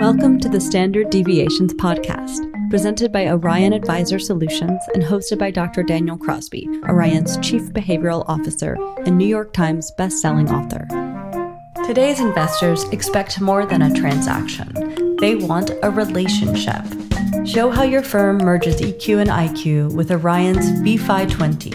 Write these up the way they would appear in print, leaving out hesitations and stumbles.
Welcome to the Standard Deviations podcast, presented by Orion Advisor Solutions and hosted by Dr. Daniel Crosby, Orion's Chief Behavioral Officer and New York Times best-selling author. Today's investors expect more than a transaction. They want a relationship. Show how your firm merges EQ and IQ with Orion's BFI 20,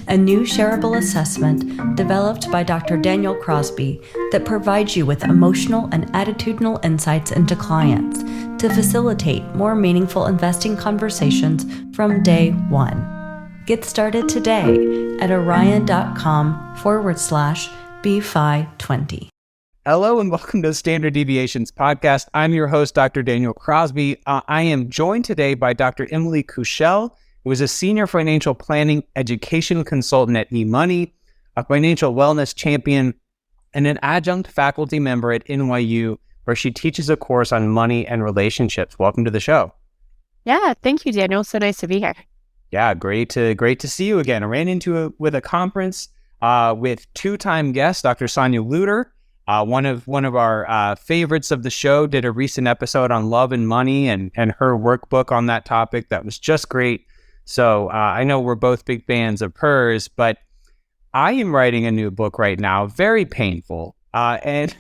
a new shareable assessment developed by Dr. Daniel Crosby that provides you with emotional and attitudinal insights into clients to facilitate more meaningful investing conversations from day one. Get started today at orion.com/BFI20. Hello and welcome to the Standard Deviations podcast. I'm your host, Dr. Daniel Crosby. I am joined today by Dr. Emily Koochel, who is a senior financial planning education consultant at eMoney, a financial wellness champion, and an adjunct faculty member at NYU, where she teaches a course on money and relationships. Welcome to the show. Yeah, thank you, Daniel. So nice to be here. Yeah, great to see you again. I ran into with a conference with two-time guest, Dr. Sonia Luter. One of our favorites of the show, did a recent episode on love and money and her workbook on that topic. That was just great. So I know we're both big fans of hers, but I am writing a new book right now, very painful, and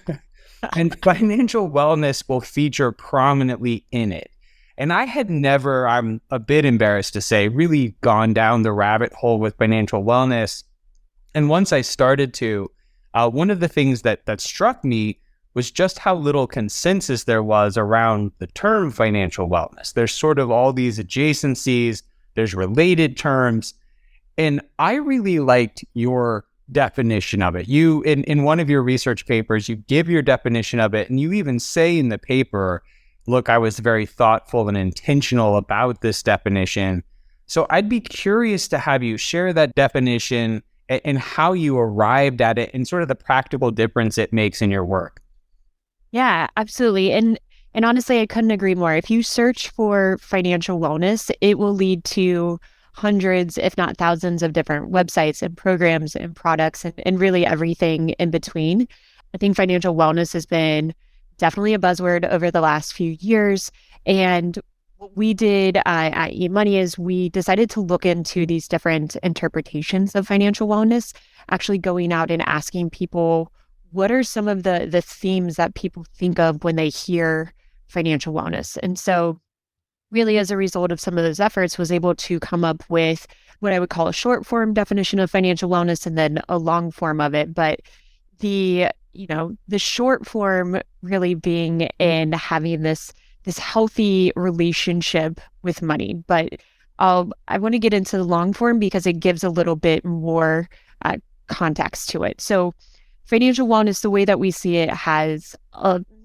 financial wellness will feature prominently in it. And I had never, I'm a bit embarrassed to say, really gone down the rabbit hole with financial wellness. And once I started to, one of the things that struck me was just how little consensus there was around the term financial wellness. There's sort of all these adjacencies, there's related terms, and I really liked your definition of it. You, in one of your research papers, you give your definition of it, and you even say in the paper, look, I was very thoughtful and intentional about this definition. So I'd be curious to have you share that definition and how you arrived at it and sort of the practical difference it makes in your work. Yeah, absolutely. And honestly, I couldn't agree more. If you search for financial wellness, it will lead to hundreds, if not thousands, of different websites and programs and products and really everything in between. I think financial wellness has been definitely a buzzword over the last few years. And what we did at eMoney is we decided to look into these different interpretations of financial wellness, actually going out and asking people, what are some of the themes that people think of when they hear financial wellness? And so really, as a result of some of those efforts, was able to come up with what I would call a short form definition of financial wellness and then a long form of it. But the short form really being in having this healthy relationship with money. But I want to get into the long form because it gives a little bit more context to it. So financial wellness, the way that we see it, has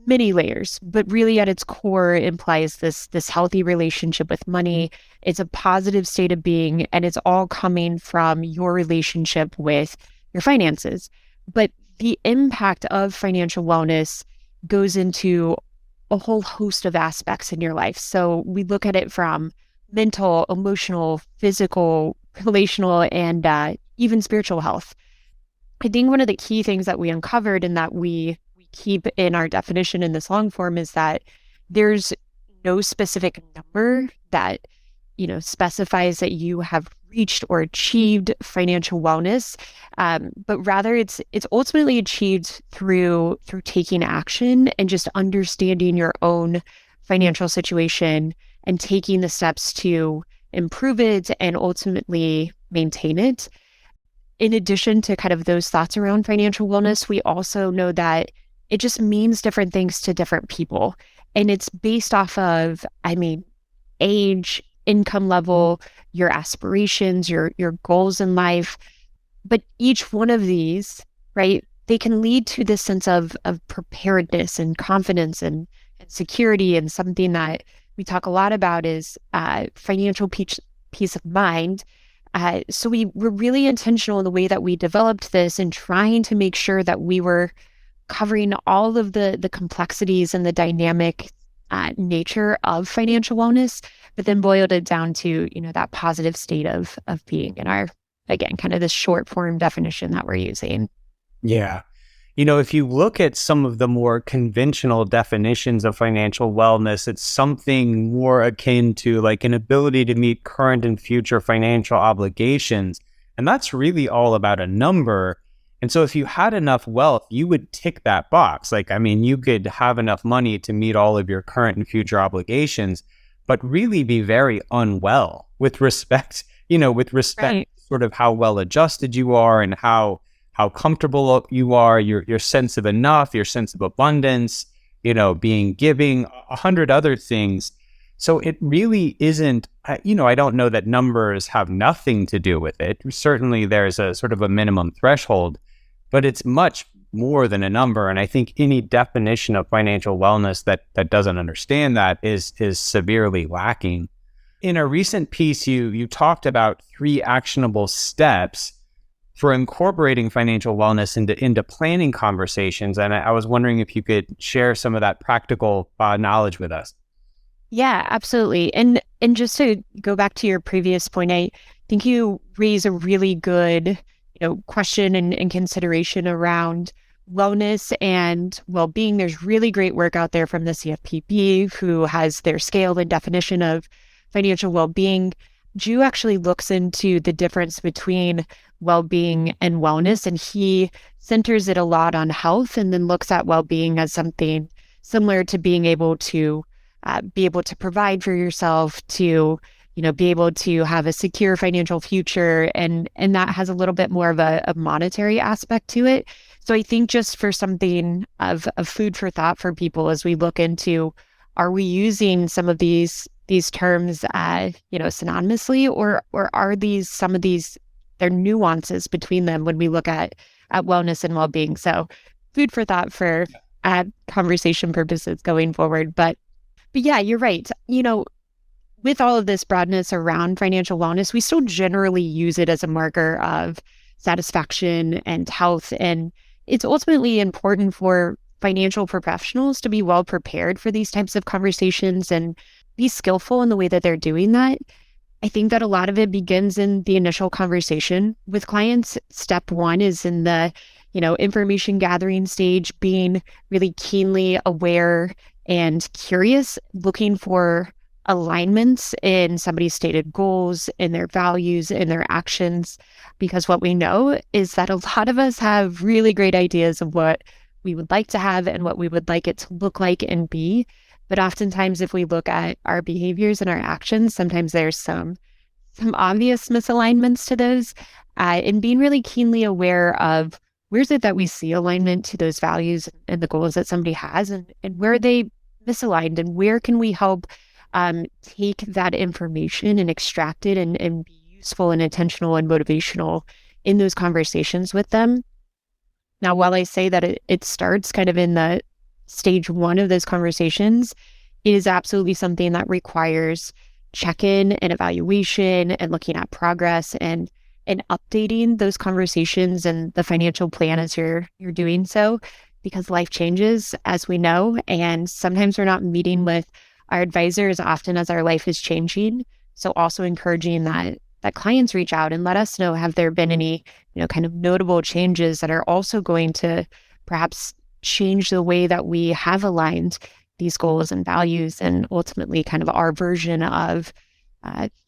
many layers, but really at its core implies this healthy relationship with money. It's a positive state of being, and it's all coming from your relationship with your finances. But the impact of financial wellness goes into a whole host of aspects in your life. So we look at it from mental, emotional, physical, relational, and even spiritual health. I think one of the key things that we uncovered and that we keep in our definition in this long form is that there's no specific number that, specifies that you have reached or achieved financial wellness, but rather it's ultimately achieved through taking action and just understanding your own financial situation and taking the steps to improve it and ultimately maintain it. In addition to kind of those thoughts around financial wellness, we also know that it just means different things to different people. And it's based off of, age, income level, your aspirations, your goals in life. But each one of these, right, they can lead to this sense of preparedness and confidence and security. And something that we talk a lot about is financial peace of mind. So we were really intentional in the way that we developed this and trying to make sure that we were covering all of the complexities and the dynamic nature of financial wellness, but then boiled it down to, that positive state of being in our, again, kind of this short form definition that we're using. Yeah. If you look at some of the more conventional definitions of financial wellness, it's something more akin to like an ability to meet current and future financial obligations. And that's really all about a number. And so if you had enough wealth, you would tick that box. You could have enough money to meet all of your current and future obligations, but really be very unwell with respect, Right. sort of how well adjusted you are and how comfortable you are, your sense of enough, your sense of abundance, being giving, 100 other things. So it really isn't, I don't know that numbers have nothing to do with it. Certainly there's a sort of a minimum threshold, but it's much more than a number. And I think any definition of financial wellness that doesn't understand that is severely lacking. In a recent piece, you talked about 3 actionable steps for incorporating financial wellness into planning conversations. And I was wondering if you could share some of that practical knowledge with us. Yeah, absolutely. And just to go back to your previous point, I think you raise a really good, question and consideration around wellness and well-being. There's really great work out there from the CFPB, who has their scale and definition of financial well-being. Drew actually looks into the difference between well-being and wellness, and he centers it a lot on health, and then looks at well-being as something similar to being able to provide for yourself, to be able to have a secure financial future, and that has a little bit more of a monetary aspect to it. So I think just for something of food for thought for people as we look into, are we using some of these terms synonymously, or are these some of these there are nuances between them when we look at wellness and well-being? So food for thought for conversation purposes going forward. But yeah, you're right. With all of this broadness around financial wellness, we still generally use it as a marker of satisfaction and health. And it's ultimately important for financial professionals to be well prepared for these types of conversations and be skillful in the way that they're doing that. I think that a lot of it begins in the initial conversation with clients. Step 1 is in the, information gathering stage, being really keenly aware and curious, looking for alignments in somebody's stated goals, in their values, in their actions. Because what we know is that a lot of us have really great ideas of what we would like to have and what we would like it to look like and be. But oftentimes, if we look at our behaviors and our actions, sometimes there's some obvious misalignments to those. And being really keenly aware of where's it that we see alignment to those values and the goals that somebody has, and where are they misaligned, and where can we help take that information and extract it and be useful and intentional and motivational in those conversations with them. Now, while I say that it starts kind of in the stage 1 of those conversations, it is absolutely something that requires check-in and evaluation and looking at progress and updating those conversations and the financial plan as you're doing so, because life changes, as we know, and sometimes we're not meeting with our advisor as often as our life is changing. So also encouraging that clients reach out and let us know, have there been any, kind of notable changes that are also going to perhaps change the way that we have aligned these goals and values, and ultimately kind of our version of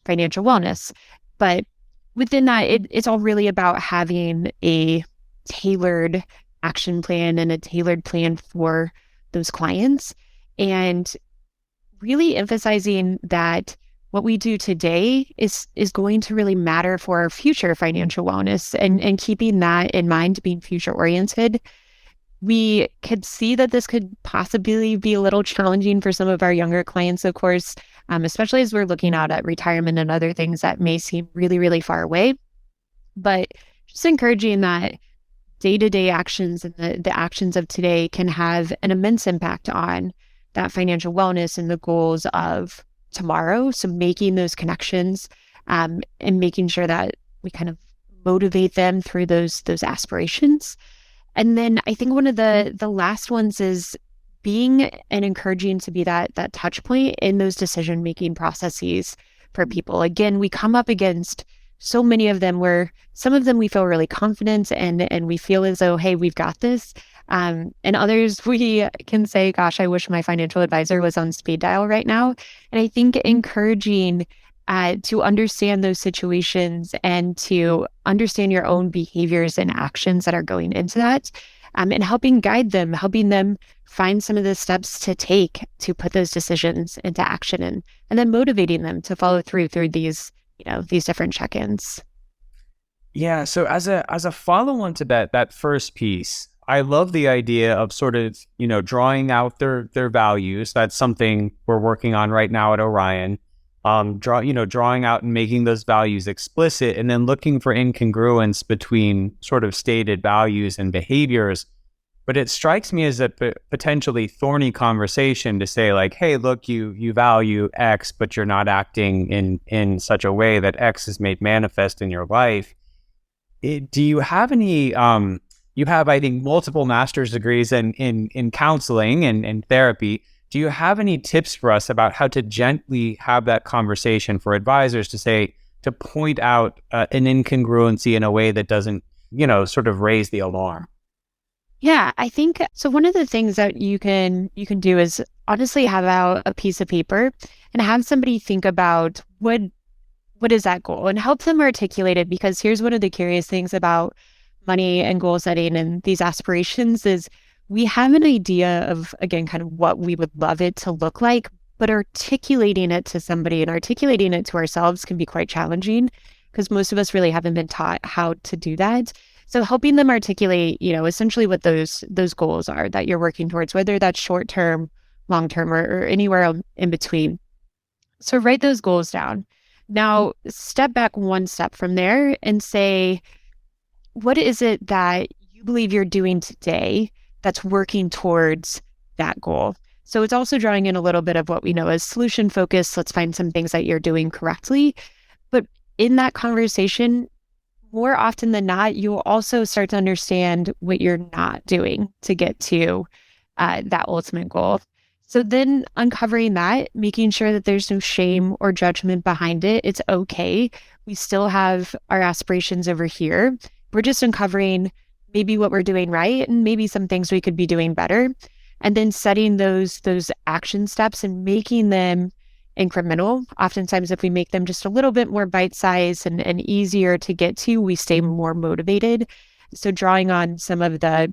financial wellness. But within that, it's all really about having a tailored action plan and a tailored plan for those clients, and really emphasizing that what we do today is going to really matter for our future financial wellness, and keeping that in mind, being future oriented. We could see that this could possibly be a little challenging for some of our younger clients, of course, especially as we're looking out at retirement and other things that may seem really, really far away. But just encouraging that day-to-day actions and the actions of today can have an immense impact on that financial wellness and the goals of tomorrow. So making those connections and making sure that we kind of motivate them through those aspirations. And then I think one of the last ones is being and encouraging to be that touch point in those decision-making processes for people. Again, we come up against so many of them where some of them we feel really confident and we feel as though, hey, we've got this. And others, we can say, gosh, I wish my financial advisor was on speed dial right now. And I think encouraging to understand those situations and to understand your own behaviors and actions that are going into that, and helping guide them, helping them find some of the steps to take to put those decisions into action, and then motivating them to follow through these, these different check-ins. Yeah. So as a follow-on to that first piece, I love the idea of sort of, drawing out their values. That's something we're working on right now at Orion. Drawing out and making those values explicit, and then looking for incongruence between sort of stated values and behaviors. But it strikes me as a potentially thorny conversation to say, like, hey, look, you value X, but you're not acting in such a way that X is made manifest in your life. Do you have any, you have, I think, multiple master's degrees in counseling and therapy. Do you have any tips for us about how to gently have that conversation for advisors to point out an incongruency in a way that doesn't, sort of raise the alarm? Yeah, I think so. One of the things that you can do is honestly have out a piece of paper and have somebody think about what is that goal, and help them articulate it. Because here's one of the curious things about money and goal setting and these aspirations is we have an idea of, again, kind of what we would love it to look like, but articulating it to somebody and articulating it to ourselves can be quite challenging, because most of us really haven't been taught how to do that. So helping them articulate, essentially what those goals are that you're working towards, whether that's short-term, long-term, or anywhere in between. So write those goals down. Now, step back one step from there and say, what is it that you believe you're doing today that's working towards that goal? So it's also drawing in a little bit of what we know as solution focus. Let's find some things that you're doing correctly. But in that conversation, more often than not, you'll also start to understand what you're not doing to get to that ultimate goal. So then uncovering that, making sure that there's no shame or judgment behind it. It's okay. We still have our aspirations over here. We're just uncovering maybe what we're doing right and maybe some things we could be doing better. And then setting those action steps and making them incremental. Oftentimes, if we make them just a little bit more bite-sized and easier to get to, we stay more motivated. So drawing on some of the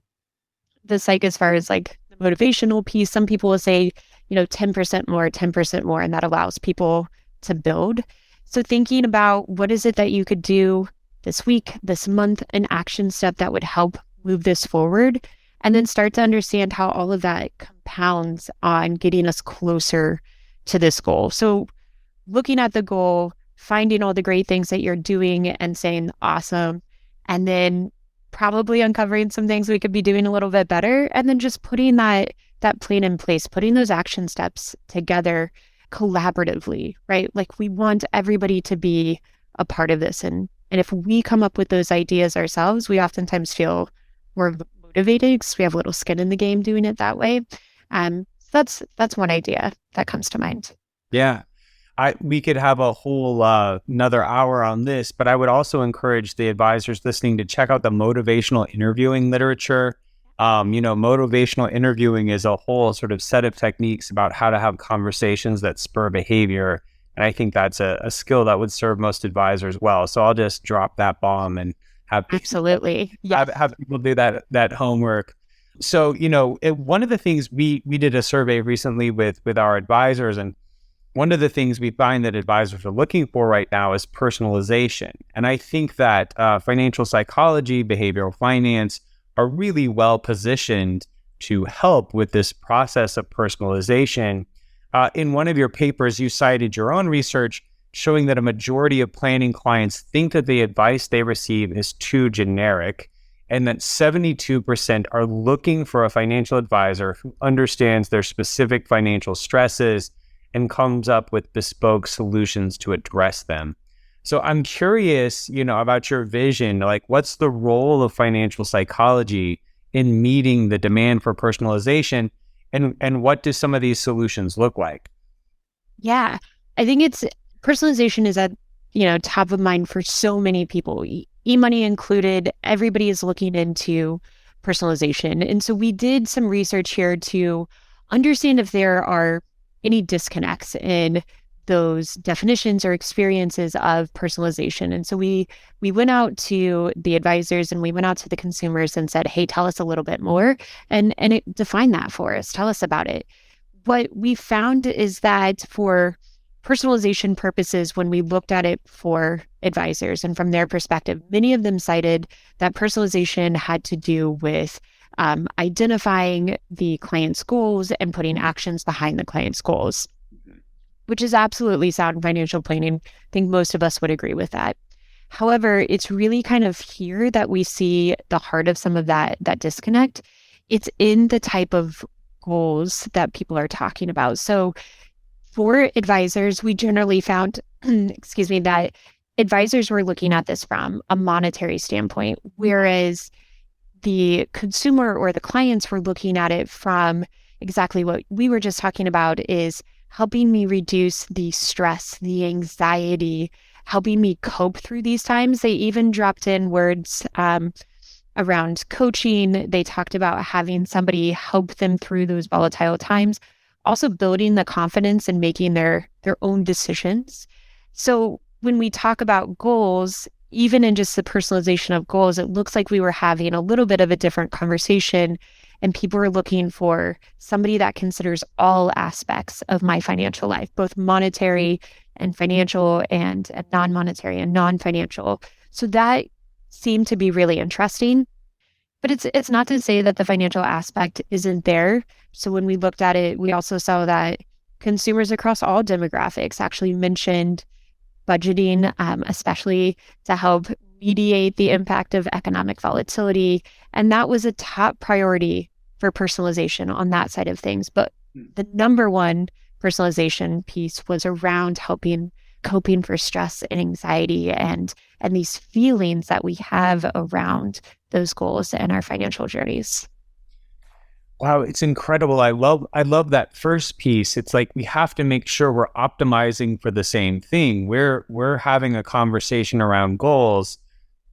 psych as far as like the motivational piece, some people will say, 10% more, 10% more, and that allows people to build. So thinking about what is it that you could do this week, this month, an action step that would help move this forward, and then start to understand how all of that compounds on getting us closer to this goal. So looking at the goal, finding all the great things that you're doing and saying, awesome, and then probably uncovering some things we could be doing a little bit better, and then just putting that plan in place, putting those action steps together collaboratively, right? Like we want everybody to be a part of this. And if we come up with those ideas ourselves, we oftentimes feel more motivated because we have a little skin in the game doing it that way. That's one idea that comes to mind. Yeah. We could have a whole another hour on this, but I would also encourage the advisors listening to check out the motivational interviewing literature. Motivational interviewing is a whole sort of set of techniques about how to have conversations that spur behavior. And I think that's a skill that would serve most advisors well. So I'll just drop that bomb and have absolutely have people do that homework. So, one of the things we did a survey recently with our advisors, and one of the things we find that advisors are looking for right now is personalization. And I think that financial psychology, behavioral finance are really well positioned to help with this process of personalization. In one of your papers, you cited your own research showing that a majority of planning clients think that the advice they receive is too generic, and that 72% are looking for a financial advisor who understands their specific financial stresses and comes up with bespoke solutions to address them. So I'm curious, about your vision, like what's the role of financial psychology in meeting the demand for personalization, and what do some of these solutions look like? Yeah, I think personalization is at, top of mind for so many people, eMoney included. Everybody is looking into personalization. And so we did some research here to understand if there are any disconnects in those definitions or experiences of personalization. And so we went out to the advisors and we went out to the consumers and said, hey, tell us a little bit more. And it defined that for us. Tell us about it. What we found is that for personalization purposes, when we looked at it for advisors and from their perspective, many of them cited that personalization had to do with identifying the client's goals and putting actions behind the client's goals, which is absolutely sound financial planning. I think most of us would agree with that. However, it's really kind of here that we see the heart of some of that disconnect. It's in the type of goals that people are talking about. So for advisors, we generally found, that advisors were looking at this from a monetary standpoint, whereas the consumer or the clients were looking at it from exactly what we were just talking about, is helping me reduce the stress, the anxiety, helping me cope through these times. They even dropped in words around coaching. They talked about having somebody help them through those volatile times, also building the confidence and making their own decisions. So when we talk about goals, even in just the personalization of goals, it looks like we were having a little bit of a different conversation, and people are looking for somebody that considers all aspects of my financial life, both monetary and financial and non-monetary and non-financial. So that seemed to be really interesting. But it's not to say that the financial aspect isn't there. So when we looked at it, we also saw that consumers across all demographics actually mentioned budgeting, especially to help mediate the impact of economic volatility. And that was a top priority for personalization on that side of things. But the number one personalization piece was around helping coping for stress and anxiety and these feelings that we have around those goals and our financial journeys. Wow, it's incredible. I love that first piece. It's like we have to make sure we're optimizing for the same thing. We're having a conversation around goals,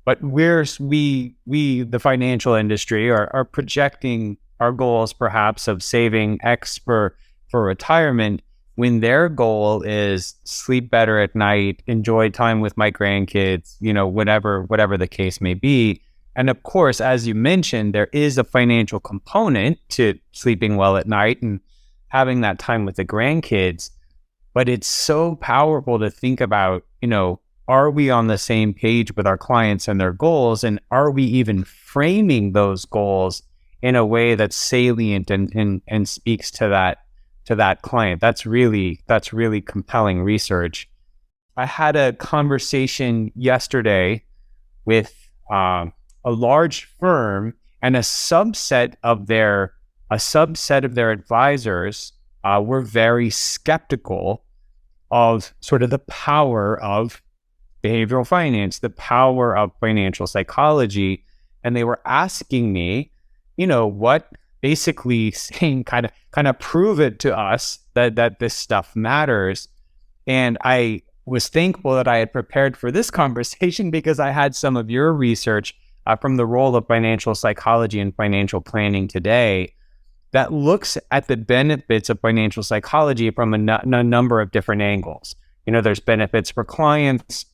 but we the financial industry are projecting our goals perhaps of saving X for retirement, when their goal is sleep better at night, enjoy time with my grandkids, whatever the case may be. And of course, as you mentioned, there is a financial component to sleeping well at night and having that time with the grandkids. But it's so powerful to think about, are we on the same page with our clients and their goals? And are we even framing those goals in a way that's salient and speaks to that client? That's really compelling research. I had a conversation yesterday with a large firm, and a subset of their advisors were very skeptical of sort of the power of behavioral finance, the power of financial psychology. And they were asking me, what, basically saying kind of prove it to us that this stuff matters. And I was thankful that I had prepared for this conversation, because I had some of your research from the role of financial psychology and financial planning today that looks at the benefits of financial psychology from a number of different angles. There's benefits for clients,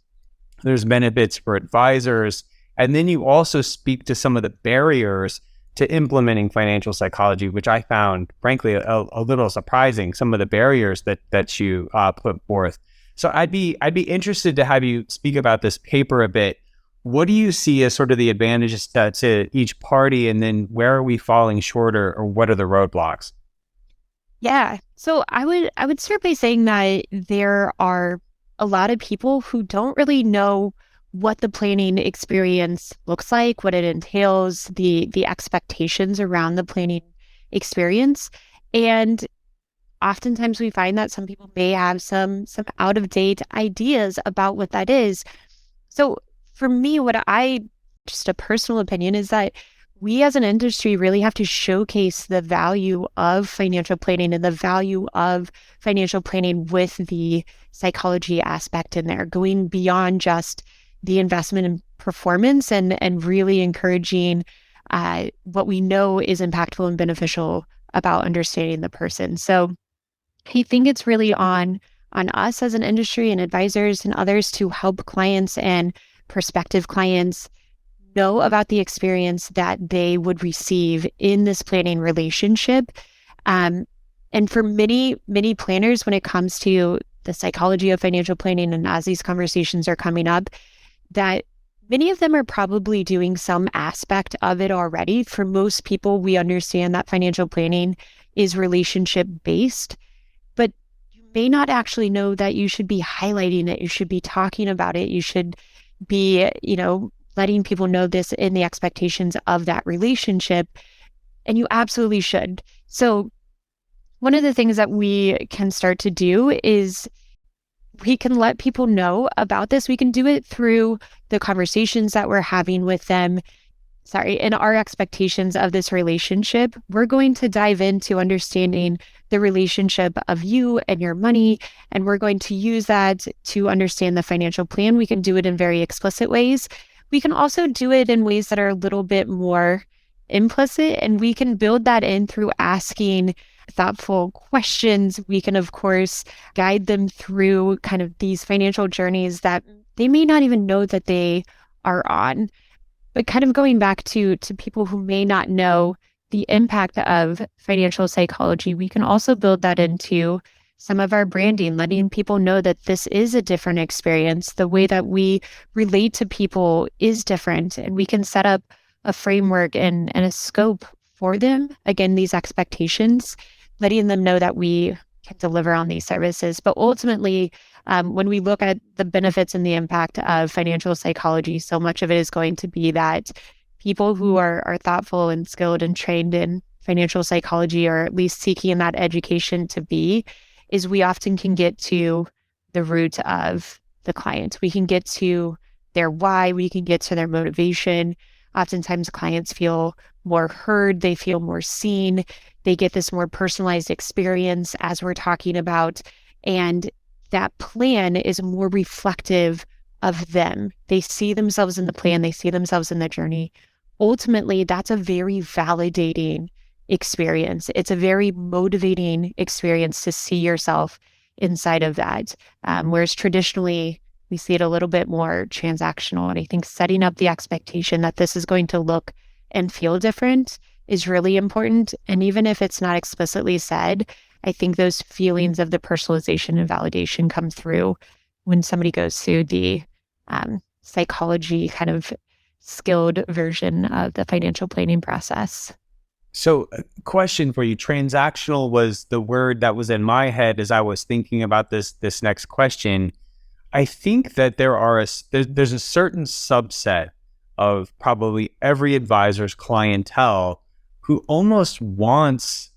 there's benefits for advisors, and then you also speak to some of the barriers to implementing financial psychology, which I found, frankly, a little surprising, some of the barriers that you put forth. So I'd be interested to have you speak about this paper a bit. What do you see as sort of the advantages to each party, and then where are we falling short, or what are the roadblocks? Yeah. So I would start by saying that there are a lot of people who don't really know what the planning experience looks like, what it entails, the expectations around the planning experience. And oftentimes we find that some people may have some out-of-date ideas about what that is. So for me, just a personal opinion, is that we as an industry really have to showcase the value of financial planning and the value of financial planning with the psychology aspect in there, going beyond just the investment in performance and really encouraging what we know is impactful and beneficial about understanding the person. So I think it's really on us as an industry and advisors and others to help clients and prospective clients know about the experience that they would receive in this planning relationship. And for many, many planners, when it comes to the psychology of financial planning, and as these conversations are coming up, that many of them are probably doing some aspect of it already. For most people, we understand that financial planning is relationship-based, but you may not actually know that you should be highlighting it. You should be talking about it. You should be, letting people know this in the expectations of that relationship. And you absolutely should. So one of the things that we can start to do is we can let people know about this. We can do it through the conversations that we're having with them. And our expectations of this relationship. We're going to dive into understanding the relationship of you and your money, and we're going to use that to understand the financial plan. We can do it in very explicit ways. We can also do it in ways that are a little bit more implicit, and we can build that in through asking thoughtful questions. We can, of course, guide them through kind of these financial journeys that they may not even know that they are on. But kind of going back to people who may not know the impact of financial psychology, we can also build that into some of our branding, letting people know that this is a different experience. The way that we relate to people is different, and we can set up a framework and a scope for them. Again, these expectations, letting them know that we can deliver on these services. But ultimately, when we look at the benefits and the impact of financial psychology, so much of it is going to be that people who are thoughtful and skilled and trained in financial psychology, or at least seeking that education to be, is we often can get to the root of the client. We can get to their why, we can get to their motivation. Oftentimes clients feel more heard, they feel more seen, they get this more personalized experience as we're talking about, and that plan is more reflective of them. They see themselves in the plan, they see themselves in the journey. Ultimately, that's a very validating experience. It's a very motivating experience to see yourself inside of that. Whereas traditionally, we see it a little bit more transactional. And I think setting up the expectation that this is going to look and feel different is really important. And even if it's not explicitly said, I think those feelings of the personalization and validation come through when somebody goes through the psychology kind of skilled version of the financial planning process. So a question for you. Transactional was the word that was in my head as I was thinking about this next question. I think that there's a certain subset of probably every advisor's clientele who almost wants,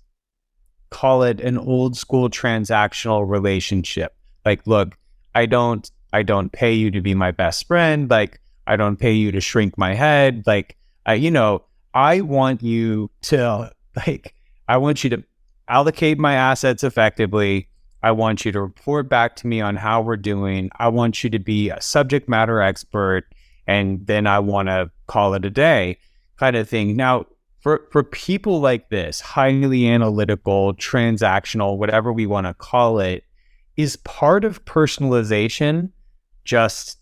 call it an old school transactional relationship. Like, look, I don't pay you to be my best friend. Like, I don't pay you to shrink my head. Like, I want you to allocate my assets effectively. I want you to report back to me on how we're doing. I want you to be a subject matter expert, and then I want to call it a day kind of thing. Now, for people like this, highly analytical, transactional, whatever we want to call it, is part of personalization just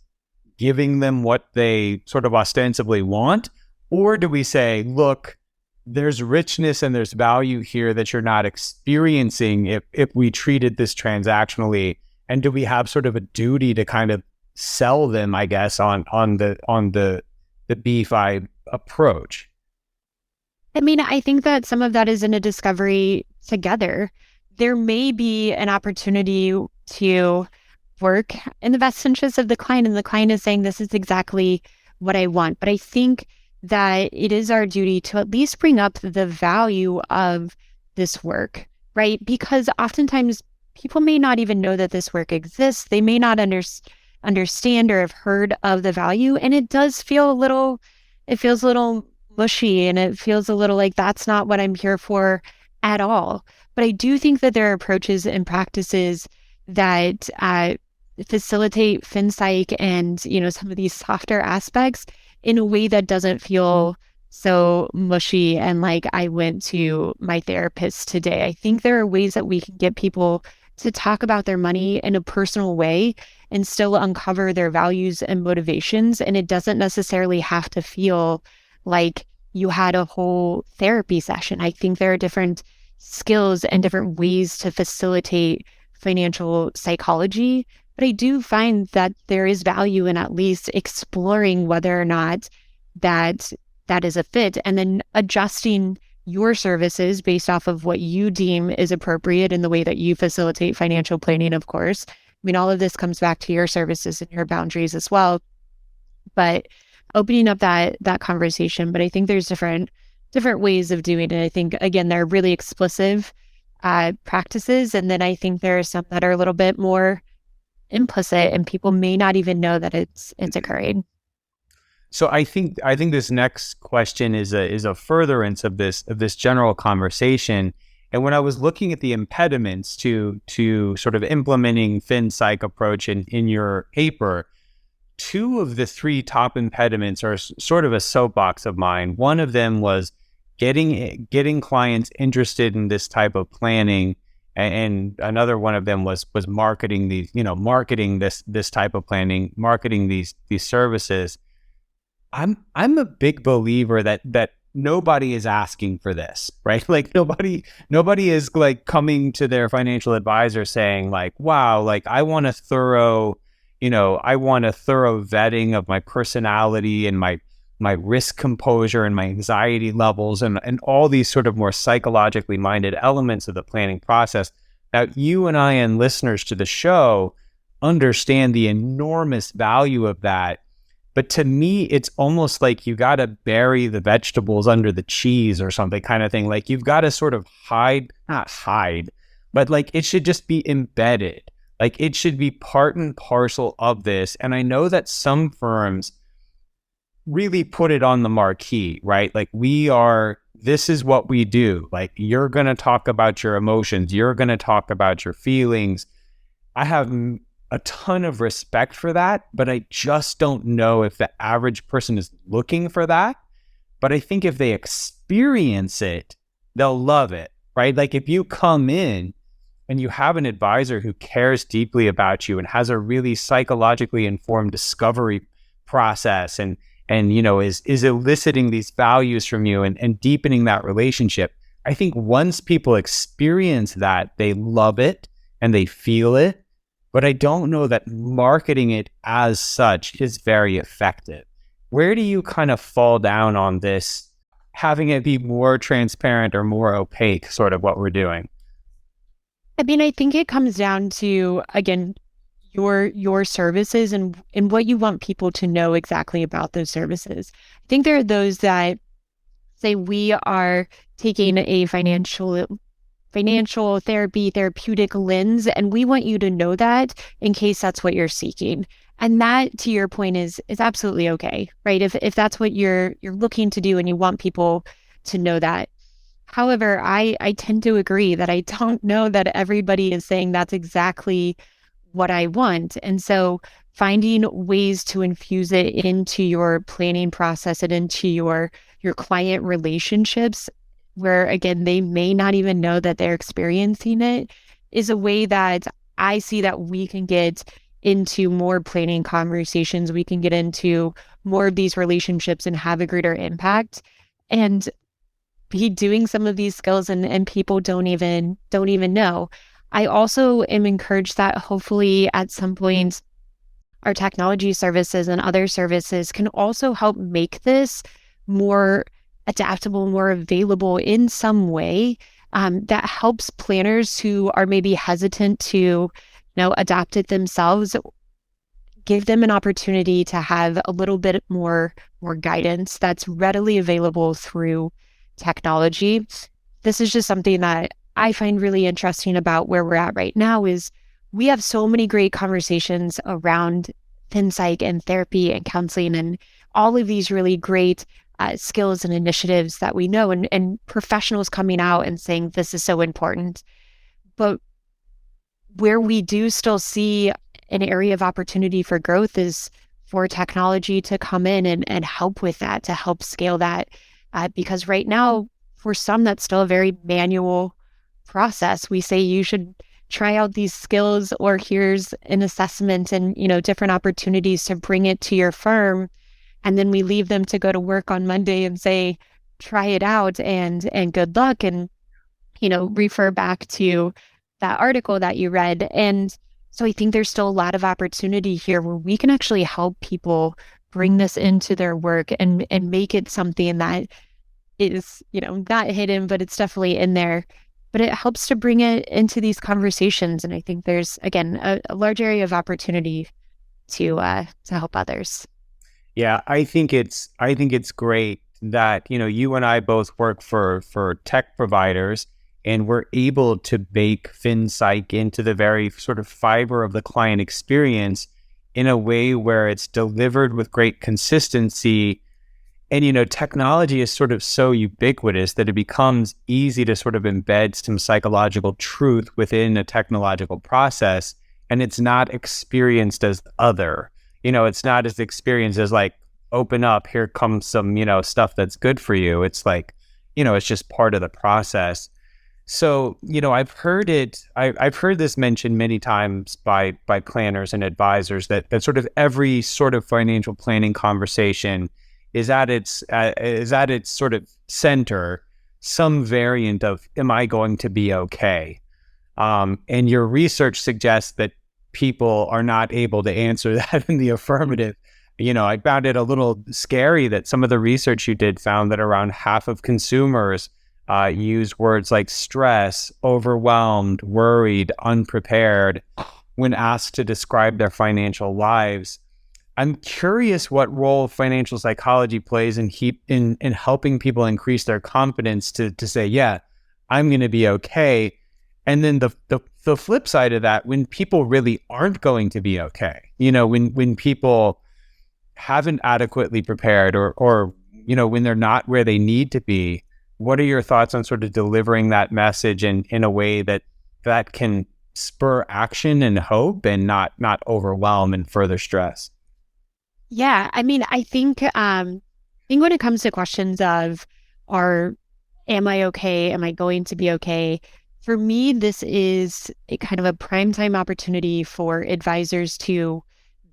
giving them what they sort of ostensibly want? Or do we say, look, there's richness and there's value here that you're not experiencing if we treated this transactionally? And do we have sort of a duty to kind of sell them, I guess, on the BFI approach? I mean, I think that some of that is in a discovery together. There may be an opportunity to work in the best interest of the client, and the client is saying, this is exactly what I want. But I think that it is our duty to at least bring up the value of this work, right? Because oftentimes people may not even know that this work exists. They may not understand or have heard of the value. And it does feel it feels a little mushy, and it feels a little like that's not what I'm here for at all. But I do think that there are approaches and practices that facilitate FinPsych and, some of these softer aspects in a way that doesn't feel so mushy and like I went to my therapist today. I think there are ways that we can get people to talk about their money in a personal way and still uncover their values and motivations. And it doesn't necessarily have to feel like you had a whole therapy session. I think there are different skills and different ways to facilitate financial psychology. But I do find that there is value in at least exploring whether or not that is a fit, and then adjusting your services based off of what you deem is appropriate in the way that you facilitate financial planning, of course. I mean, all of this comes back to your services and your boundaries as well. But opening up that conversation. But I think there's different ways of doing it. I think, again, they're really explicit practices. And then I think there are some that are a little bit more implicit and people may not even know that it's occurring. So I think this next question is a furtherance of this general conversation. And when I was looking at the impediments to sort of implementing FinPsych approach in your paper, 2 of the 3 top impediments are sort of a soapbox of mine. One of them was getting clients interested in this type of planning, and another one of them was marketing this type of planning, marketing these services. I'm a big believer that nobody is asking for this, right? Like nobody is like coming to their financial advisor saying like, wow, like I want a thorough vetting of my personality and my risk composure and my anxiety levels and all these sort of more psychologically minded elements of the planning process. Now, you and I and listeners to the show understand the enormous value of that. But to me, it's almost like you got to bury the vegetables under the cheese or something kind of thing. Like you've got to sort of not hide, but like it should just be embedded. Like it should be part and parcel of this. And I know that some firms really put it on the marquee, right? Like this is what we do. Like you're going to talk about your emotions. You're going to talk about your feelings. I have a ton of respect for that, but I just don't know if the average person is looking for that. But I think if they experience it, they'll love it, right? Like if you come in and you have an advisor who cares deeply about you and has a really psychologically informed discovery process and is eliciting these values from you and deepening that relationship, I think once people experience that, they love it and they feel it. But I don't know that marketing it as such is very effective. Where do you kind of fall down on this, having it be more transparent or more opaque, sort of what we're doing? I mean, I think it comes down to, again, your services and what you want people to know exactly about those services. I think there are those that say we are taking a financial therapeutic lens, and we want you to know that in case that's what you're seeking. And that, to your point, is absolutely okay, right? If that's what you're looking to do and you want people to know that. However, I tend to agree that I don't know that everybody is saying that's exactly what I want. And so finding ways to infuse it into your planning process and into your client relationships, where again, they may not even know that they're experiencing it, is a way that I see that we can get into more planning conversations. We can get into more of these relationships and have a greater impact and be doing some of these skills and people don't even know. I also am encouraged that hopefully at some point our technology services and other services can also help make this more adaptable, more available in some way that helps planners who are maybe hesitant to adopt it themselves, give them an opportunity to have a little bit more guidance that's readily available through technology. This is just something that I find really interesting about where we're at right now is we have so many great conversations around FinPsych and therapy and counseling and all of these really great skills and initiatives that we know and professionals coming out and saying this is so important. But where we do still see an area of opportunity for growth is for technology to come in and help with that, to help scale that. because right now, for some, that's still a very manual process. We say you should try out these skills, or here's an assessment and, different opportunities to bring it to your firm. And then we leave them to go to work on Monday and say, try it out and good luck, and, refer back to that article that you read. And so I think there's still a lot of opportunity here where we can actually help people bring this into their work and make it something that is, not hidden, but it's definitely in there. But it helps to bring it into these conversations. And I think there's, again, a large area of opportunity to help others. Yeah, I think it's great that, you and I both work for tech providers, and we're able to bake FinPsych into the very sort of fiber of the client experience in a way where it's delivered with great consistency. And, technology is sort of so ubiquitous that it becomes easy to sort of embed some psychological truth within a technological process. And it's not experienced as other. It's not as experienced as like, open up, here comes some, stuff that's good for you. It's like, it's just part of the process. So, I've heard this mentioned many times by planners and advisors that sort of every sort of financial planning conversation is at its sort of center some variant of, am I going to be okay? And your research suggests that people are not able to answer that in the affirmative. I found it a little scary that some of the research you did found that around half of consumers use words like stress, overwhelmed, worried, unprepared when asked to describe their financial lives. I'm curious what role financial psychology plays in helping people increase their confidence to say, yeah, I'm going to be okay. And then the flip side of that, when people really aren't going to be okay, when people haven't adequately prepared or when they're not where they need to be, what are your thoughts on sort of delivering that message in a way that can spur action and hope and not overwhelm and further stress? Yeah, I mean, I think when it comes to questions of am I okay? Am I going to be okay? For me, this is a kind of a primetime opportunity for advisors to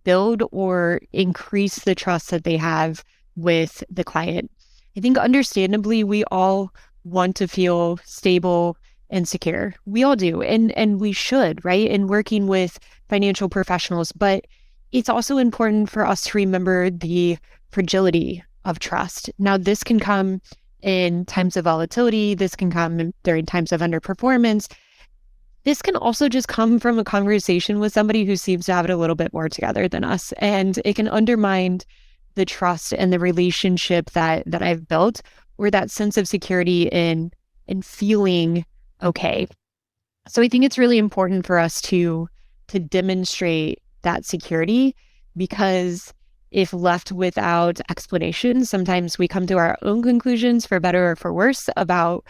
build or increase the trust that they have with the client. I think understandably, we all want to feel stable and secure. We all do. And we should, right? In working with financial professionals. But it's also important for us to remember the fragility of trust. Now, this can come in times of volatility. This can come during times of underperformance. This can also just come from a conversation with somebody who seems to have it a little bit more together than us. And it can undermine the trust and the relationship that I've built, or that sense of security in feeling okay. So I think it's really important for us to demonstrate that security, because if left without explanation, sometimes we come to our own conclusions, for better or for worse, about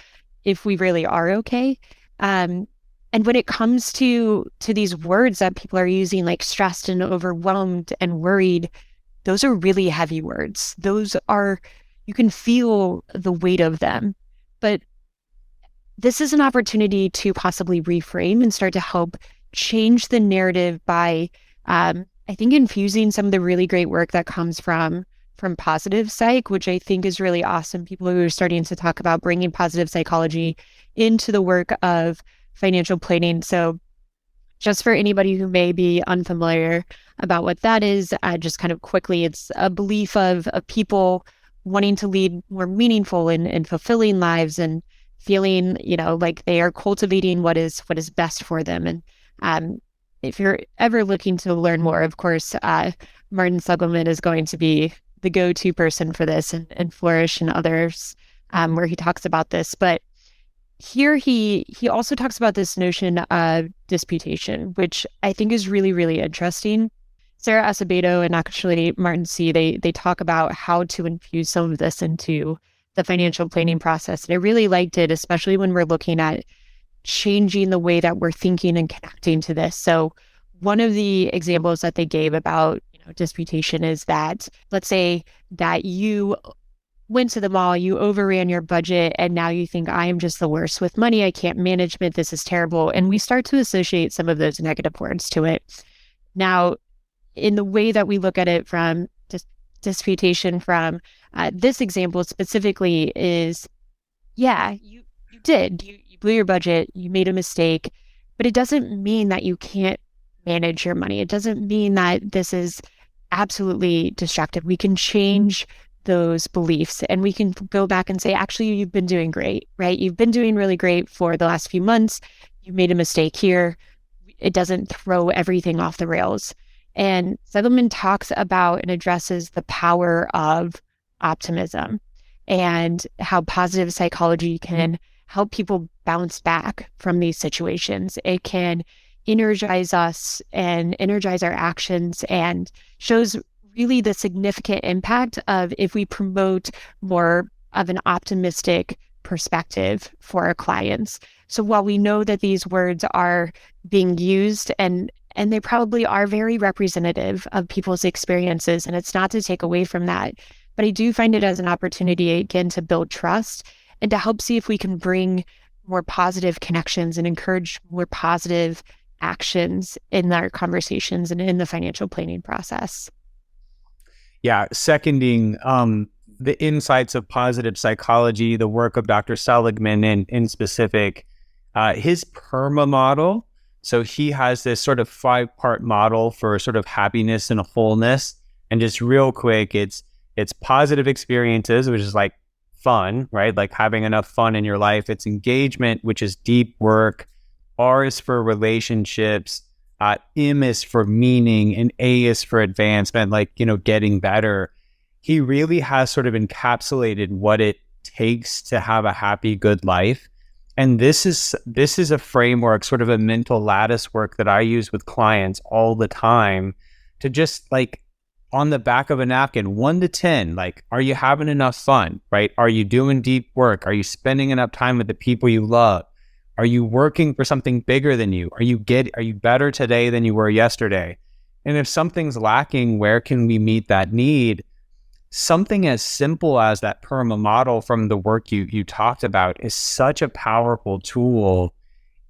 if we really are okay. And when it comes to these words that people are using, like stressed and overwhelmed and worried, those are really heavy words. You can feel the weight of them. But this is an opportunity to possibly reframe and start to help change the narrative by, I think, infusing some of the really great work that comes from positive psych, which I think is really awesome. People who are starting to talk about bringing positive psychology into the work of financial planning. So just for anybody who may be unfamiliar about what that is, just kind of quickly, it's a belief of people wanting to lead more meaningful and fulfilling lives, and feeling, like they are cultivating what is best for them. And if you're ever looking to learn more, of course, Martin Seligman is going to be the go-to person for this, and Flourish and others, where he talks about this. But here he also talks about this notion of disputation, which I think is really, really interesting. Sarah Acevedo and actually Martin C., they talk about how to infuse some of this into the financial planning process. And I really liked it, especially when we're looking at changing the way that we're thinking and connecting to this. So one of the examples that they gave about disputation is that, let's say that you went to the mall, you overran your budget, and now you think, I am just the worst with money. I can't manage it. This is terrible. And we start to associate some of those negative words to it. Now, in the way that we look at it from disputation from this example specifically is, yeah, you did. You blew your budget. You made a mistake. But it doesn't mean that you can't manage your money. It doesn't mean that this is absolutely destructive. We can change those beliefs and we can go back and say, actually, you've been doing great, right? You've been doing really great for the last few months. You made a mistake here. It doesn't throw everything off the rails. And Seligman talks about and addresses the power of optimism and how positive psychology can help people bounce back from these situations. It can energize us and energize our actions, and shows really the significant impact of if we promote more of an optimistic perspective for our clients. So while we know that these words are being used and they probably are very representative of people's experiences, and it's not to take away from that, but I do find it as an opportunity, again, to build trust and to help see if we can bring more positive connections and encourage more positive actions in our conversations and in the financial planning process. Yeah, seconding the insights of positive psychology, the work of Dr. Seligman in specific, his PERMA model. So he has this sort of 5-part model for sort of happiness and wholeness. And just real quick, it's positive experiences, which is like fun, right? Like having enough fun in your life. It's engagement, which is deep work. R is for relationships. M is for meaning, and A is for advancement, like, getting better. He really has sort of encapsulated what it takes to have a happy, good life. And this is a framework, sort of a mental lattice work that I use with clients all the time to just like on the back of a napkin, 1 to 10, like, are you having enough fun, right? Are you doing deep work? Are you spending enough time with the people you love? Are you working for something bigger than you? Are you better today than you were yesterday? And if something's lacking, where can we meet that need? Something as simple as that PERMA model from the work you talked about is such a powerful tool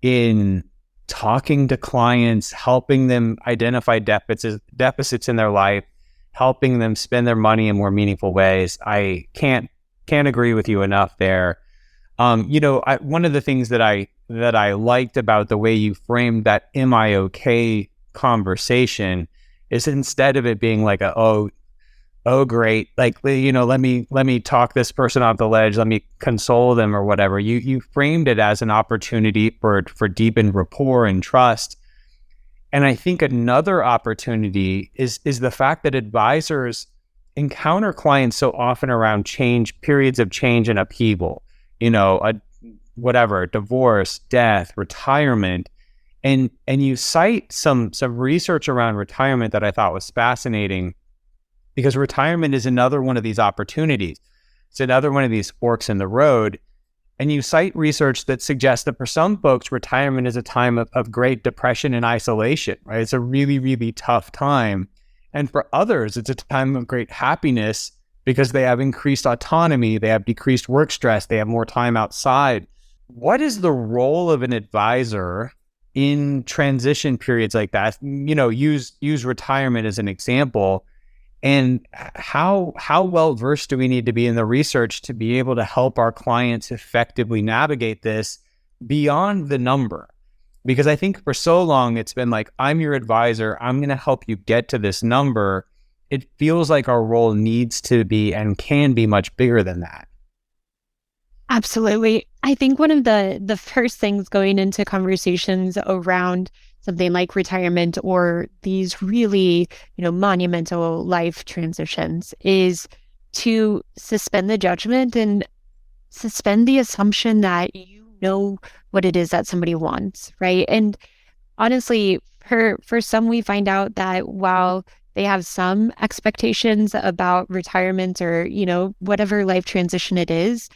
in talking to clients, helping them identify deficits in their life, helping them spend their money in more meaningful ways. I can't agree with you enough there. One of the things that I liked about the way you framed that "Am I okay?" conversation is, instead of it being like oh great, like, let me talk this person off the ledge, let me console them or whatever. You framed it as an opportunity for deepened rapport and trust. And I think another opportunity is the fact that advisors encounter clients so often around periods of change and upheaval. Divorce, death, retirement. And you cite some research around retirement that I thought was fascinating, because retirement is another one of these opportunities. It's another one of these forks in the road. And you cite research that suggests that for some folks, retirement is a time of great depression and isolation, right? It's a really, really tough time. And for others, it's a time of great happiness because they have increased autonomy, they have decreased work stress, they have more time outside. What is the role of an advisor in transition periods like that? Use retirement as an example. And how well versed do we need to be in the research to be able to help our clients effectively navigate this beyond the number? Because I think for so long it's been like, I'm your advisor, I'm going to help you get to this number. It feels like our role needs to be and can be much bigger than that. Absolutely. I think one of the first things going into conversations around something like retirement or these really, monumental life transitions is to suspend the judgment and suspend the assumption that you know what it is that somebody wants, right? And honestly, for some, we find out that while they have some expectations about retirement or, whatever life transition it is,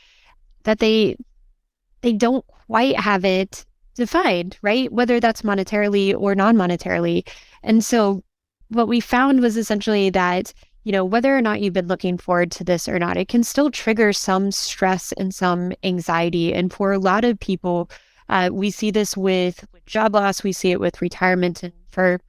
that they don't quite have it defined, right? Whether that's monetarily or non-monetarily. And so what we found was essentially that whether or not you've been looking forward to this or not, it can still trigger some stress and some anxiety. And for a lot of people, we see this with job loss, we see it with retirement, and for,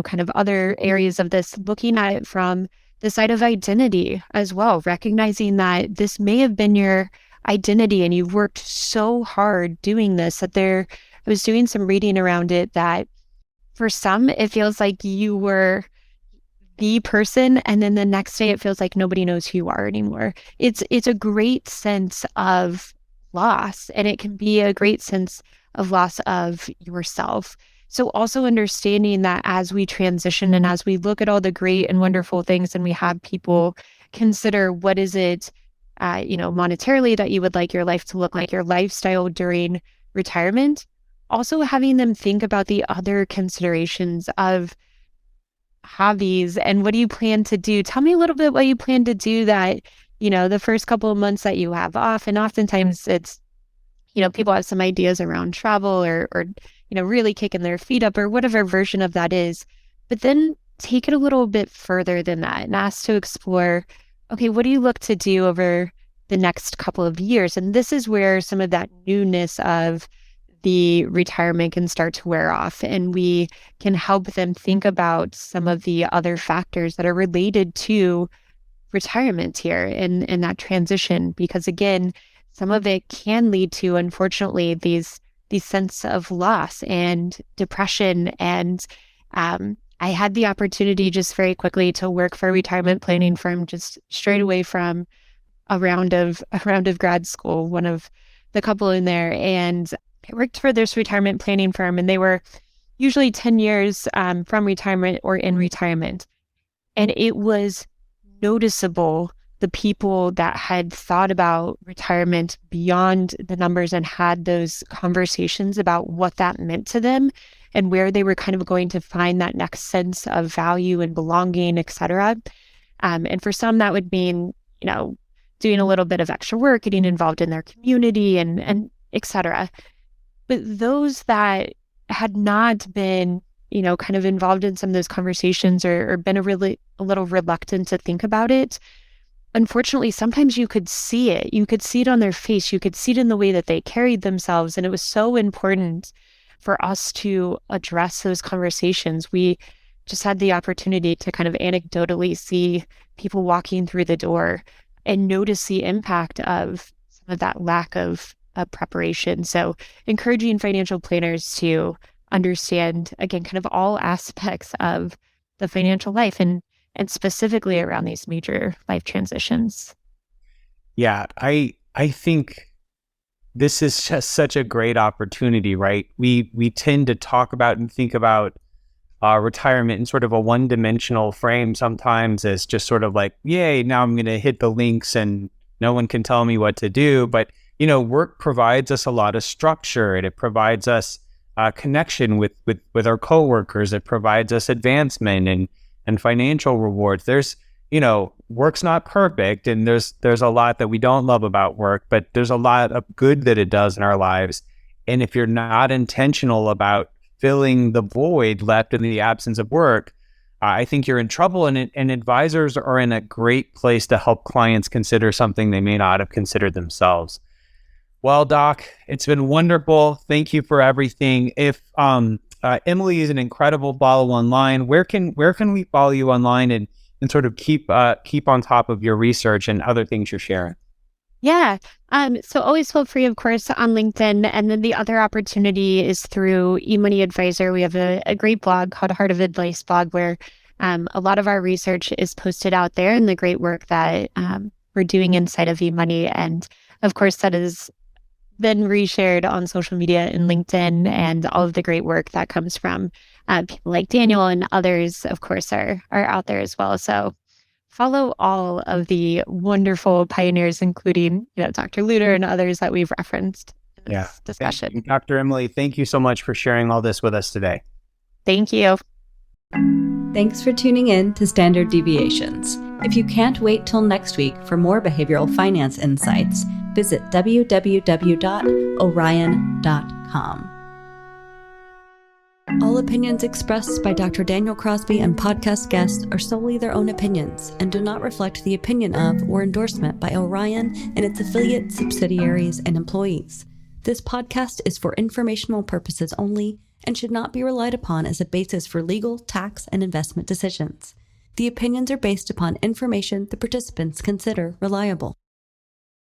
kind of other areas of this, looking at it from the side of identity as well, recognizing that this may have been your identity and you've worked so hard doing this that I was doing some reading around it that for some, it feels like you were the person, and then the next day it feels like nobody knows who you are anymore. It's a great sense of loss, and it can be a great sense of loss of yourself. So also understanding that as we transition and as we look at all the great and wonderful things, and we have people consider what is it, monetarily that you would like your life to look like, your lifestyle during retirement, also having them think about the other considerations of hobbies and what do you plan to do? Tell me a little bit what you plan to do that, the first couple of months that you have off. And oftentimes it's, people have some ideas around travel or really kicking their feet up or whatever version of that is. But then take it a little bit further than that and ask to explore, okay, what do you look to do over the next couple of years? And this is where some of that newness of the retirement can start to wear off, and we can help them think about some of the other factors that are related to retirement here and that transition, because again, some of it can lead to, unfortunately, these sense of loss and depression. And I had the opportunity just very quickly to work for a retirement planning firm just straight away from a round of grad school, one of the couple in there. And I worked for this retirement planning firm, and they were usually 10 years from retirement or in retirement. And it was noticeable, the people that had thought about retirement beyond the numbers and had those conversations about what that meant to them and where they were kind of going to find that next sense of value and belonging, et cetera. And for some, that would mean, doing a little bit of extra work, getting involved in their community and et cetera. But those that had not been, kind of involved in some of those conversations or been a little reluctant to think about it, unfortunately, sometimes you could see it. You could see it on their face. You could see it in the way that they carried themselves. And it was so important for us to address those conversations. We just had the opportunity to kind of anecdotally see people walking through the door and notice the impact of some of that lack of preparation. So encouraging financial planners to understand, again, kind of all aspects of the financial life and specifically around these major life transitions. Yeah, I think this is just such a great opportunity, right? We tend to talk about and think about retirement in sort of a one-dimensional frame sometimes as just sort of like, yay, now I'm going to hit the links and no one can tell me what to do. But, work provides us a lot of structure, and it provides us connection with our coworkers. It provides us advancement and financial rewards. There's, work's not perfect, and there's a lot that we don't love about work, but there's a lot of good that it does in our lives. And if you're not intentional about filling the void left in the absence of work, I think you're in trouble. And advisors are in a great place to help clients consider something they may not have considered themselves. Well, Doc, it's been wonderful. Thank you for everything. If Emily is an incredible follow online, where can we follow you online and sort of keep on top of your research and other things you're sharing? Yeah. So always feel free, of course, on LinkedIn. And then the other opportunity is through eMoney Advisor. We have a great blog called Heart of Advice blog where a lot of our research is posted out there and the great work that we're doing inside of eMoney. And of course, that has been reshared on social media and LinkedIn, and all of the great work that comes from people like Daniel and others, of course, are out there as well. So follow all of the wonderful pioneers, including, Dr. Luter and others that we've referenced in this discussion. You, Dr. Emily, thank you so much for sharing all this with us today. Thank you. Thanks for tuning in to Standard Deviations. If you can't wait till next week for more behavioral finance insights, visit www.orion.com. All opinions expressed by Dr. Daniel Crosby and podcast guests are solely their own opinions and do not reflect the opinion of or endorsement by Orion and its affiliates, subsidiaries, and employees. This podcast is for informational purposes only and should not be relied upon as a basis for legal, tax, and investment decisions. The opinions are based upon information the participants consider reliable.